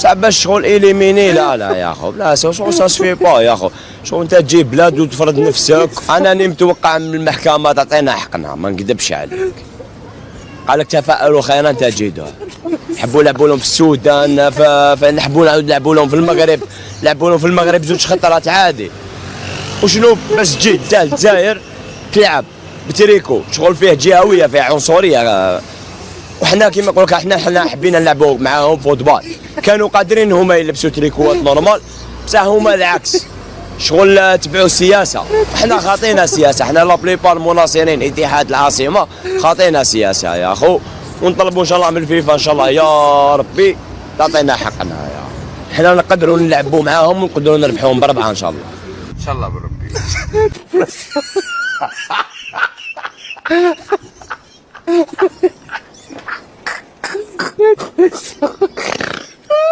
بصح باش شغل إليميني لا يا خو، لا شغل سا سفي با يا خو، شغل انت تجيب بلاد وتفرض نفسك. انا راني متوقع من المحكمة تعطينا حقنا، ما نكذبش عليك. قالك تفاءلوا خيرا تجدوه. نحبوا نلعبوا لهم في السودان، نحبوا نلعبوا لهم في المغرب، لعبوا لهم في المغرب زوج خطرات عادي. وشنو باش تجي تاع الجزائر تلعب بتريكو شغل فيه جهويه، فيه عنصريه. وحنا كيما نقول لك حنا حبينا نلعبوا معاهم فوتبال، كانوا قادرين هما يلبسوا تريكوات نورمال، بصح هما العكس شغل تبعوا السياسه. حنا خاطينا السياسه، حنا لا بليبار مناصرين اتحاد العاصمه خاطينا سياسه يا اخو. ونطلبوا ان شاء الله من الفيفا ان شاء الله يا ربي تعطينا حقنا يا حنا نقدروا نلعبوا معاهم ونقدروا نربحوهم بربعه ان شاء الله. ان شاء الله بربي.